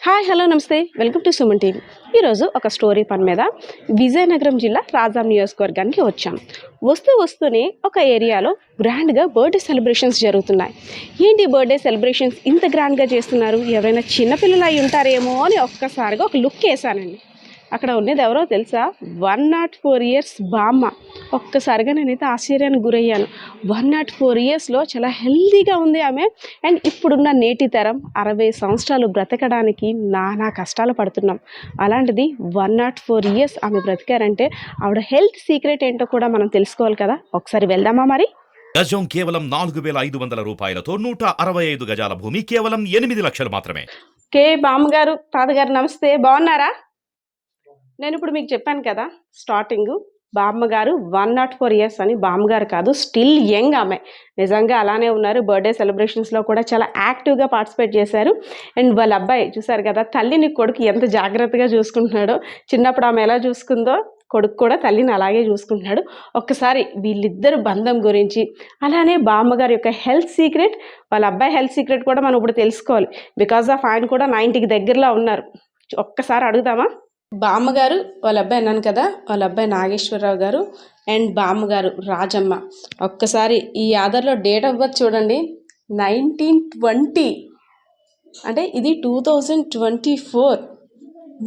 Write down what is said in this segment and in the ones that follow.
Hi hello నమస్తే welcome to Suman TV. ఈరోజు ఒక స్టోరీ పని మీద విజయనగరం జిల్లా రాజాం నియోజకవర్గానికి వచ్చాం. వస్తూనే ఒక ఏరియాలో గ్రాండ్గా బర్త్డే సెలబ్రేషన్స్ జరుగుతున్నాయి. ఏంటి బర్త్డే సెలబ్రేషన్స్ ఇంత గ్రాండ్గా చేస్తున్నారు, ఎవరైనా చిన్నపిల్లలు అయి ఉంటారేమో అని ఒక్కసారిగా ఒక లుక్ వేసానండి. అక్కడ ఉన్నది ఎవరో తెలుసా? 104 years బామ్మ. ఒక్కసారిగా నేనైతే ఆశ్చర్యానికి గురయ్యాను. 104 yearsలో చాలా హెల్తీగా ఉంది ఆమె. అండ్ ఇప్పుడున్న నేటి తరం 60 సంవత్సరాలు బ్రతకడానికి నానా కష్టాలు పడుతున్నాం. అలాంటిది 104 years ఆమె బ్రతికారంటే ఆవిడ హెల్త్ సీక్రెట్ ఏంటో కూడా మనం తెలుసుకోవాలి కదా. ఒకసారి వెళ్దామా మరి? గజం కేవలం 4,500 రూపాయలతో 165 గజాల భూమి కేవలం 8 లక్షలు మాత్రమే. బామ్మగారు, తాతగారు నమస్తే, బాగున్నారా? నేను ఇప్పుడు మీకు చెప్పాను కదా స్టార్టింగ్, బామ్మగారు 104 years అని. బామ్మగారు కాదు, స్టిల్ యంగ్ ఆమె. నిజంగా అలానే ఉన్నారు. బర్త్డే సెలబ్రేషన్స్లో కూడా చాలా యాక్టివ్గా పార్టిసిపేట్ చేశారు. అండ్ వాళ్ళ అబ్బాయి చూసారు కదా, తల్లిని కొడుకు ఎంత జాగ్రత్తగా చూసుకుంటున్నాడో. చిన్నప్పుడు ఆమె ఎలా చూసుకుందో కొడుకు కూడా తల్లిని అలాగే చూసుకుంటున్నాడు. ఒక్కసారి వీళ్ళిద్దరు బంధం గురించి, అలానే బామ్మగారి యొక్క హెల్త్ సీక్రెట్, వాళ్ళ అబ్బాయి హెల్త్ సీక్రెట్ కూడా మనం ఇప్పుడు తెలుసుకోవాలి. బికాజ్ ఆఫ్ ఆయన కూడా 90కి దగ్గరలో ఉన్నారు. ఒక్కసారి అడుగుదామా? బామ్మగారు వాళ్ళ అబ్బాయి అన్నాను కదా, వాళ్ళ అబ్బాయి నాగేశ్వరరావు గారు అండ్ బామ్మగారు రాజమ్మ. ఒక్కసారి ఈ ఆధార్లో డేట్ ఆఫ్ బర్త్ చూడండి, 1920. అంటే ఇది 2024.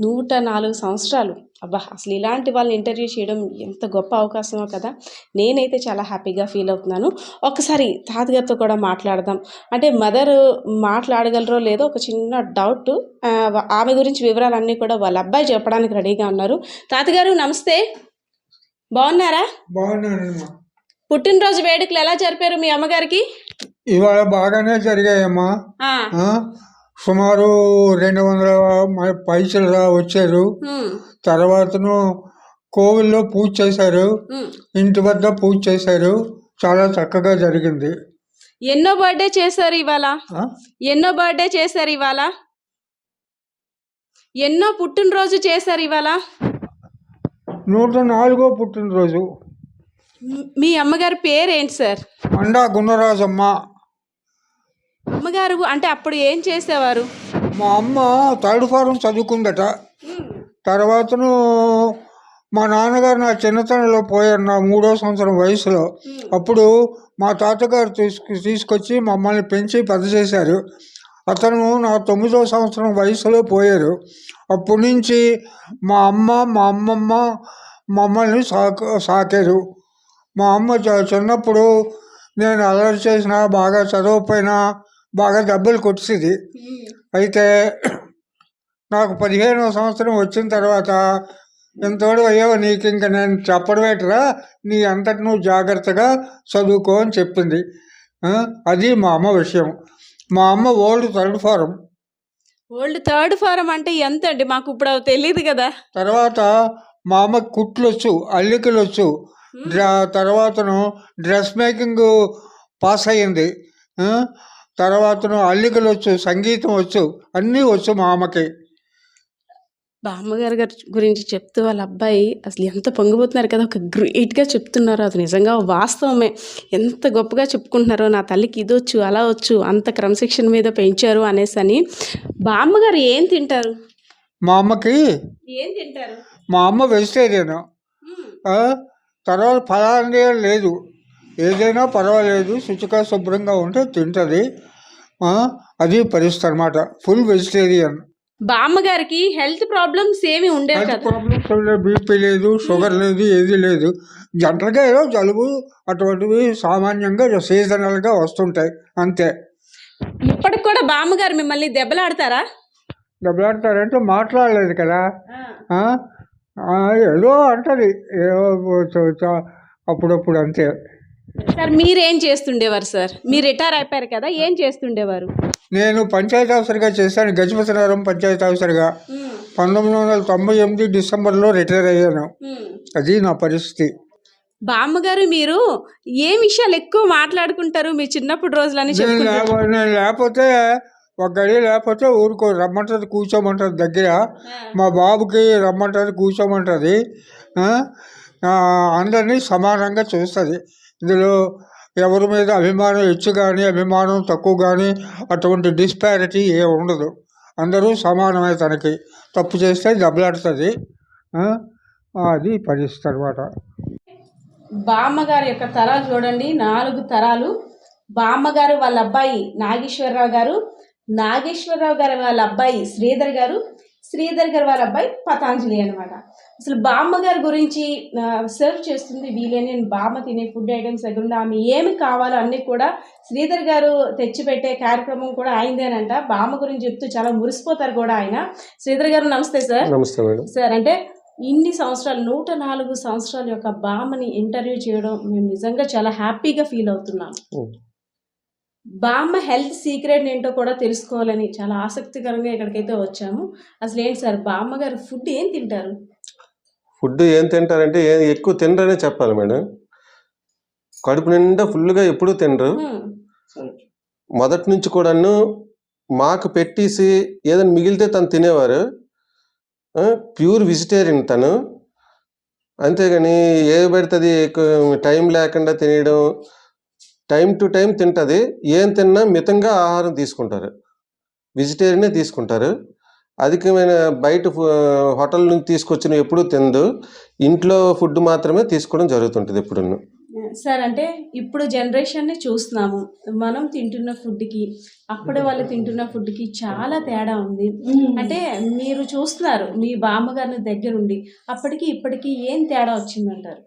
104 సంవత్సరాలు. అబ్బా, అసలు ఇలాంటి వాళ్ళని ఇంటర్వ్యూ చేయడం ఎంత గొప్ప అవకాశమో కదా. నేనైతే చాలా హ్యాపీగా ఫీల్ అవుతున్నాను. ఒకసారి తాతగారితో కూడా మాట్లాడదాం. అంటే మదర్ మాట్లాడగలరో లేదో ఒక చిన్న డౌట్. ఆమె గురించి వివరాలన్నీ కూడా వాళ్ళ అబ్బాయి చెప్పడానికి రెడీగా ఉన్నారు. తాతగారు నమస్తే, బాగున్నారా? బాగున్నానమ్మా. పుట్టినరోజు వేడుకలు ఎలా జరిపారు మీ అమ్మగారికి? ఇవాళ బాగానే జరిగాయమ్మా. సుమారు 200 పైసలు వచ్చారు. తర్వాతను కోవిల్లో పూజ చేశారు, ఇంటి వద్ద పూజ చేశారు. చాలా చక్కగా జరిగింది. ఎన్నో బర్త్డే చేశారు ఇవాళ? ఎన్నో బర్త్డే చేశారు ఇవాళ? ఎన్నో పుట్టినరోజు చేశారు ఇవాళ? 104వ పుట్టినరోజు. మీ అమ్మగారి పేరేంటి సార్? అండా గుణరాజమ్మ. అమ్మగారు అంటే అప్పుడు ఏం చేసేవారు? మా అమ్మ థర్డ్ ఫారం చదువుకుందట. తర్వాతను మా నాన్నగారు నా చిన్నతనంలో పోయారు, నా 3వ సంవత్సరం వయసులో. అప్పుడు మా తాతగారు తీసుకొచ్చి మమ్మల్ని పెంచి పెద్ద చేశారు. అతను నా 9వ సంవత్సరం వయసులో పోయారు. అప్పటి నుంచి మా అమ్మ మా అమ్మమ్మ మమ్మల్ని సాకారు. మా అమ్మ చిన్నప్పుడు నేను అల్లరి చేసినా, బాగా చదవకపోయినా బాగా దెబ్బలు కొట్టేది. అయితే నాకు 15వ సంవత్సరం వచ్చిన తర్వాత, ఎంతోడు అయ్యో నీకు ఇంకా నేను చెప్పడమేటరా, నీ అంతటి నువ్వు జాగ్రత్తగా చదువుకో అని చెప్పింది. అది మా అమ్మ విషయం. మా అమ్మ old third form. Old third form అంటే ఎంత అండి? మాకు ఇప్పుడు తెలియదు కదా. తర్వాత మా అమ్మ కుట్లు వచ్చు, అల్లికలు వచ్చు. తర్వాతను డ్రెస్ మేకింగ్ పాస్ అయ్యింది. తర్వాతను అల్లికలు వచ్చు, సంగీతం వచ్చు, అన్నీ వచ్చు మా అమ్మకి. బామ్మగారి గురించి చెప్తూ వాళ్ళ అబ్బాయి అసలు ఎంత పొంగిపోతున్నారు కదా, ఒక గ్రేట్గా చెప్తున్నారు. అది నిజంగా వాస్తవమే. ఎంత గొప్పగా చెప్పుకుంటున్నారో, నా తల్లికి ఇది వచ్చు, అలా వచ్చు, అంత క్రమశిక్షణ మీద పెంచారు అనేసి అని. బామ్మగారు ఏం తింటారు? మా అమ్మకి ఏం తింటారు? మా అమ్మ వెజిటేరియన్. తర్వాత ఫలానా లేదు, ఏదైనా పర్వాలేదు, శుచిగా శుభ్రంగా ఉంటే తింటుంది. అది పరిస్థితి అనమాట. Full vegetarian. బామ్మగారికి హెల్త్ ప్రాబ్లమ్స్ ఏమి ఉండేవి కదా? ప్రాబ్లమ్స్ బీపీ లేదు, షుగర్ లేదు, ఏది లేదు. జనరల్గా ఏదో జలుబు అటువంటివి సామాన్యంగా సీజనల్గా వస్తుంటాయి, అంతే. ఇప్పటికి కూడా బామ్మగారు మిమ్మల్ని దెబ్బలాడతారా? దెబ్బలాడతారంటే మాట్లాడలేదు కదా, ఏదో అంటది, ఏదో అప్పుడప్పుడు, అంతే. సార్ మీరేం చేస్తుండేవారు సార్? మీరు రిటైర్ అయిపోయారు కదా, ఏం చేస్తుండేవారు? నేను పంచాయతీ ఆఫీసర్గా చేశాను, గజపతినగరం పంచాయతీ ఆఫీసర్గా. 1998 డిసెంబర్లో రిటైర్ అయ్యాను. అది నా పరిస్థితి. బామ్మగారు మీరు ఏ విషయాలు ఎక్కువ మాట్లాడుకుంటారు మీ చిన్నప్పుడు రోజులని? నేను లేకపోతే ఒక గడి లేకపోతే ఊరుకో, రమ్మంటుంది, కూర్చోమంటుంది దగ్గర. మా బాబుకి రమ్మంటుంది, కూర్చోమంటుంది. అందరినీ సమానంగా చూస్తుంది. ఇందులో ఎవరి మీద అభిమానం హెచ్చు కానీ అభిమానం తక్కువ కానీ అటువంటి డిస్పారిటీ ఏ ఉండదు. అందరూ సమానమే, తనకి తప్పు చేస్తే దెబ్బలాడుతుంది. అది పరిస్థితి అనమాట. బామ్మగారి యొక్క తరాలు చూడండి, 4 తరాలు. బామ్మగారు వాళ్ళ అబ్బాయి నాగేశ్వరరావు గారు, నాగేశ్వరరావు గారు వాళ్ళ అబ్బాయి శ్రీధర్ గారు, శ్రీధర్ గారు వాళ్ళ అబ్బాయి పతాంజలి అనమాట. అసలు బామ్మగారి గురించి సర్వ్ చేస్తుంది వీళ్ళే. నేను బామ్మ తినే ఫుడ్ ఐటమ్స్ దగ్గర ఉండి ఆమె ఏమి కావాలో అన్నీ కూడా శ్రీధర్ గారు తెచ్చిపెట్టే కార్యక్రమం కూడా ఆయనదేనంట. బామ్మ గురించి చెప్తూ చాలా మురిసిపోతారు కూడా ఆయన. శ్రీధర్ గారు నమస్తే సార్. నమస్తే మేడం. సార్, అంటే ఇన్ని సంవత్సరాలు 104 సంవత్సరాల యొక్క బామ్మని ఇంటర్వ్యూ చేయడం మేము నిజంగా చాలా హ్యాపీగా ఫీల్ అవుతున్నాం. బామ్మ హెల్త్ సీక్రెట్ ఏంటో కూడా తెలుసుకోవాలని చాలా ఆసక్తికరంగా ఇక్కడికైతే వచ్చాము. అసలు ఏంటి సార్, బామ్మగారు ఫుడ్ ఏం తింటారు? ఫుడ్ ఏం తింటారంటే ఎక్కువ తినరనే చెప్పాలి మేడం. కడుపు నిండా ఫుల్గా ఎప్పుడూ తినరు. మొదటి నుంచి కూడాను మాకు పెట్టేసి ఏదైనా మిగిలితే తను తినేవారు. ప్యూర్ వెజిటేరియన్ తను. అంతేగాని ఏ పడుతుంది టైం లేకుండా తినేయడం, టైం టు టైం తింటుంది. ఏం తిన్నా మితంగా ఆహారం తీసుకుంటారు, వెజిటేరియనే తీసుకుంటారు. అధికమైన బయట హోటల్ నుంచి తీసుకొచ్చిన ఎప్పుడూ తినదు. ఇంట్లో ఫుడ్ మాత్రమే తీసుకోవడం జరుగుతుంటుంది ఎప్పుడూ. సార్, అంటే ఇప్పుడు జనరేషన్ని చూస్తున్నాము. మనం తింటున్న ఫుడ్కి అప్పుడే వాళ్ళు తింటున్న ఫుడ్కి చాలా తేడా ఉంది. అంటే మీరు చూస్తున్నారు మీ బామ్మగారిని దగ్గరుండి, అప్పటికి ఇప్పటికి ఏం తేడా వచ్చిందంటారు?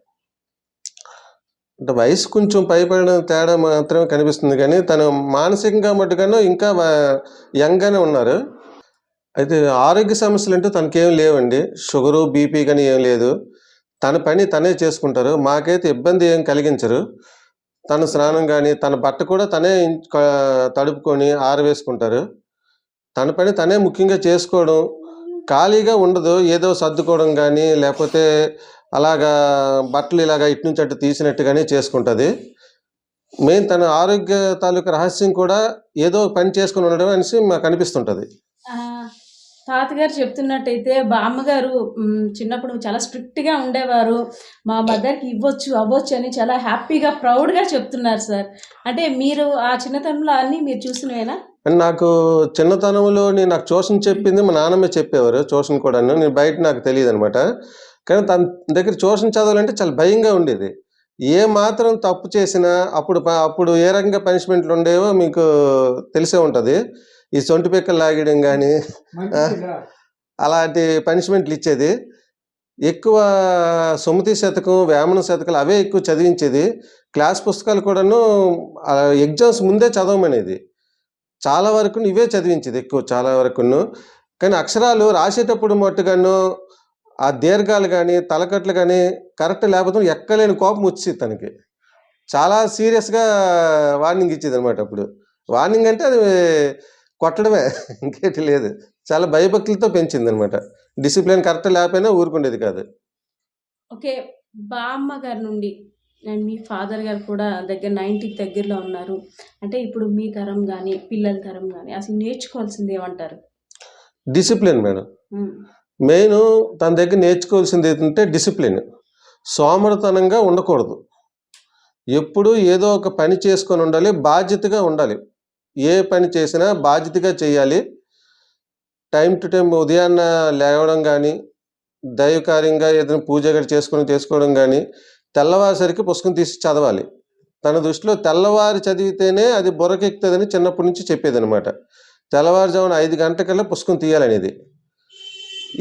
అంటే వయసు కొంచెం పైపడిన తేడా మాత్రమే కనిపిస్తుంది, కానీ తను మానసికంగా మట్టుగాను ఇంకా యంగ్గానే ఉన్నారు. అయితే ఆరోగ్య సమస్యలు అంటూ తనకేం లేవండి. షుగరు, బీపీ కానీ ఏం లేదు. తన పని తనే చేసుకుంటారు. మాకైతే ఇబ్బంది ఏం కలిగించరు. తన స్నానం కానీ తన బట్ట కూడా తనే తడుపుకొని ఆరవేసుకుంటారు. తన పని తనే ముఖ్యంగా చేసుకోవడం, ఖాళీగా ఉండదు. ఏదో సర్దుకోవడం కానీ లేకపోతే అలాగా బట్టలు ఇలాగా ఇటు నుంచి అటు తీసినట్టుగానే చేసుకుంటుంది. మెయిన్ తన ఆరోగ్య తాలూకా రహస్యం కూడా ఏదో పని చేసుకుని ఉండడం అనేసి మాకు అనిపిస్తుంటుంది. తాతగారు చెప్తున్నట్టయితే బామ్మగారు చిన్నప్పుడు చాలా స్ట్రిక్ట్గా ఉండేవారు. మా మదర్కి ఇవ్వచ్చు అవ్వచ్చు అని చాలా హ్యాపీగా ప్రౌడ్గా చెప్తున్నారు సార్. అంటే మీరు ఆ చిన్నతనంలో అన్నీ మీరు చూసినవేనా? అండ్ నాకు చిన్నతనంలో నాకు ట్యూషన్ చెప్పింది మా నాన్నమ్మ చెప్పేవారు. ట్యూషన్ కూడాను నేను బయట నాకు తెలియదు అనమాట. కానీ తన దగ్గర ట్యూషన్ చదవాలంటే చాలా భయంగా ఉండేది. ఏ మాత్రం తప్పు చేసినా అప్పుడు ఏ రకంగా పనిష్మెంట్లు ఉండేవో మీకు తెలిసే ఉంటుంది. ఈ సొంటి పిక్కలు లాగడం కానీ అలాంటి పనిష్మెంట్లు ఇచ్చేది. ఎక్కువ సుమతి శతకం, వేమన శతకాలు అవే ఎక్కువ చదివించేది. క్లాస్ పుస్తకాలు కూడాను ఎగ్జామ్స్ ముందే చదవమనేది. చాలా వరకు ఇవే చదివించేది ఎక్కువ, చాలా వరకును. కానీ అక్షరాలు రాసేటప్పుడు మట్టుగాను ఆ దీర్ఘాలు కానీ తలకట్లు కానీ కరెక్ట్ లేకపోతే ఎక్కలేని కోపం వచ్చేది తనకి. చాలా సీరియస్గా వార్నింగ్ ఇచ్చేది అనమాట. అప్పుడు వార్నింగ్ అంటే అది కొట్టడమే, ఇంకేటి లేదు. చాలా భయభక్తులతో పెంచింది అనమాట. డిసిప్లిన్ కరెక్ట్ లేకపోయినా ఊరుకుండేది కాదు. ఓకే, బామ్మ గారి నుండి అండ్ మీ ఫాదర్ గారు కూడా దగ్గర 90కి దగ్గరలో ఉన్నారు. అంటే ఇప్పుడు మీ తరం కానీ పిల్లల తరం కానీ అసలు నేర్చుకోవాల్సింది ఏమంటారు? Discipline madam. మెయిన్ తన దగ్గర నేర్చుకోవాల్సింది ఏంటంటే డిసిప్లిన్. సోమరితనంగా ఉండకూడదు. ఎప్పుడు ఏదో ఒక పని చేసుకొని ఉండాలి, బాధ్యతగా ఉండాలి. ఏ పని చేసినా బాధ్యతగా చేయాలి. టైం టు టైం ఉదయాన్న లేవడం కానీ, దైవకార్యంగా ఏదైనా పూజ గడి చేసుకోవడం కానీ, తెల్లవారుసరికి పుస్తకం తీసి చదవాలి. తన దృష్టిలో తెల్లవారి చదివితేనే అది బుర్రకెక్కుతుందని చిన్నప్పటి నుంచి చెప్పేదనమాట. తెల్లవారుజామున 5 గంటలకల్లా పుస్తకం తీయాలనేది.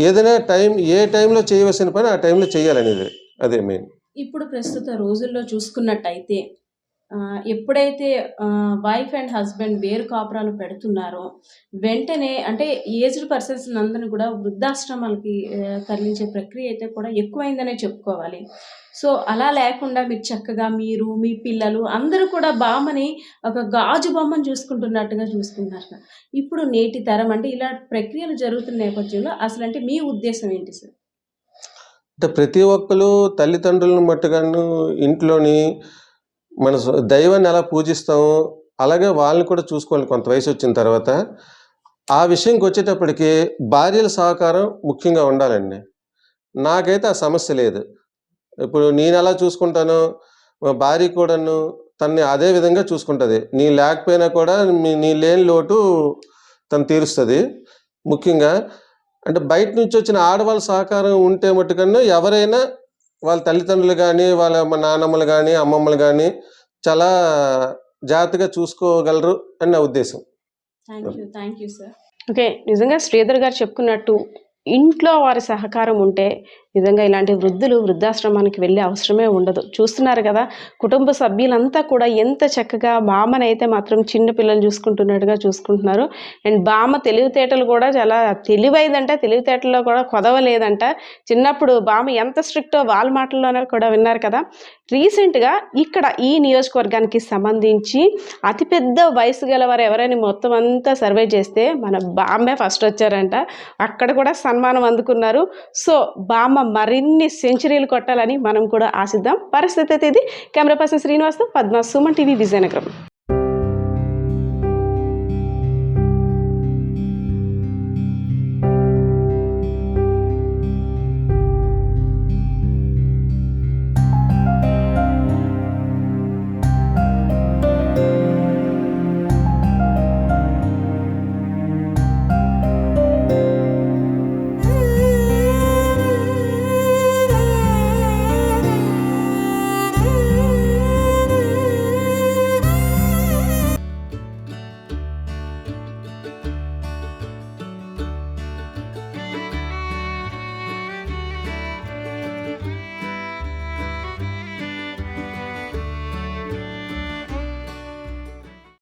ఏదైనా ఏ టైంలో చేయవలసిన పని ఆ టైంలో చేయాలనేది, అదే మెయిన్. ఇప్పుడు ప్రస్తుత రోజుల్లో చూసుకున్నట్టయితే ఎప్పుడైతే వైఫ్ అండ్ హస్బెండ్ వేరు కాపురాలు పెడుతున్నారో వెంటనే అంటే ఏజ్డ్ పర్సన్స్ అందరిని కూడా వృద్ధాశ్రమాలకి తరలించే ప్రక్రియ అయితే కూడా ఎక్కువైందనే చెప్పుకోవాలి. సో అలా లేకుండా మీరు చక్కగా మీరు మీ పిల్లలు అందరూ కూడా బామ్మని ఒక గాజు బొమ్మను చూసుకుంటున్నట్టుగా చూసుకుంటున్నారు. ఇప్పుడు నేటి తరం అంటే ఇలాంటి ప్రక్రియలు జరుగుతున్న నేపథ్యంలో అసలు అంటే మీ ఉద్దేశం ఏంటి సార్? అంటే ప్రతి ఒక్కరు తల్లిదండ్రులను మట్టుగాను ఇంట్లోని మన దైవాన్ని ఎలా పూజిస్తామో అలాగే వాళ్ళని కూడా చూసుకోవాలి కొంత వయసు వచ్చిన తర్వాత. ఆ విషయంకి వచ్చేటప్పటికి భార్యల సహకారం ముఖ్యంగా ఉండాలండి. నాకైతే ఆ సమస్య లేదు. ఇప్పుడు నేను ఎలా చూసుకుంటానో మా భార్య కూడాను తనని అదే విధంగా చూసుకుంటుంది. నీ లేకపోయినా కూడా నీ లేని లోటు తను తీరుస్తుంది. ముఖ్యంగా అంటే బయట నుంచి వచ్చిన ఆడవాళ్ళ సహకారం ఉంటే మట్టుకన్నా ఎవరైనా వాళ్ళ తల్లిదండ్రులు కానీ వాళ్ళ నాన్నమ్మలు కానీ అమ్మమ్మలు కానీ చాలా జాగ్రత్తగా చూసుకోగలరు అని నా ఉద్దేశం. Thank you sir. ఓకే, నిజంగా శ్రీధర్ గారు చెప్పుకున్నట్టు ఇంట్లో వారి సహకారం ఉంటే నిజంగా ఇలాంటి వృద్ధులు వృద్ధాశ్రమానికి వెళ్ళే అవసరమే ఉండదు. చూస్తున్నారు కదా, కుటుంబ సభ్యులంతా కూడా ఎంత చక్కగా బామ్మనైతే మాత్రం చిన్న పిల్లలు చూసుకుంటున్నట్టుగా చూసుకుంటున్నారు. అండ్ బామ్మ తెలివితేటలు కూడా చాలా తెలివైందంట, తెలివితేటల్లో కూడా కొదవలేదంట. చిన్నప్పుడు బామ్మ ఎంత స్ట్రిక్టో వాళ్ళ మాటల్లోనే కూడా విన్నారు కదా. రీసెంట్గా ఇక్కడ ఈ నియోజకవర్గానికి సంబంధించి అతిపెద్ద వయసు గలవారు ఎవరైనా మొత్తం అంతా సర్వే చేస్తే మన బామ్మే ఫస్ట్ వచ్చారంట. అక్కడ కూడా సన్మానం అందుకున్నారు. సో బామ్మ మరిన్ని సెంచరీలు కొట్టాలని మనం కూడా ఆశిద్దాం. పరిస్థితి అయితే ఇది. కెమెరా పర్సన్ శ్రీనివాస్తో పద్మ, సుమన్ టీవీ, విజయనగరం.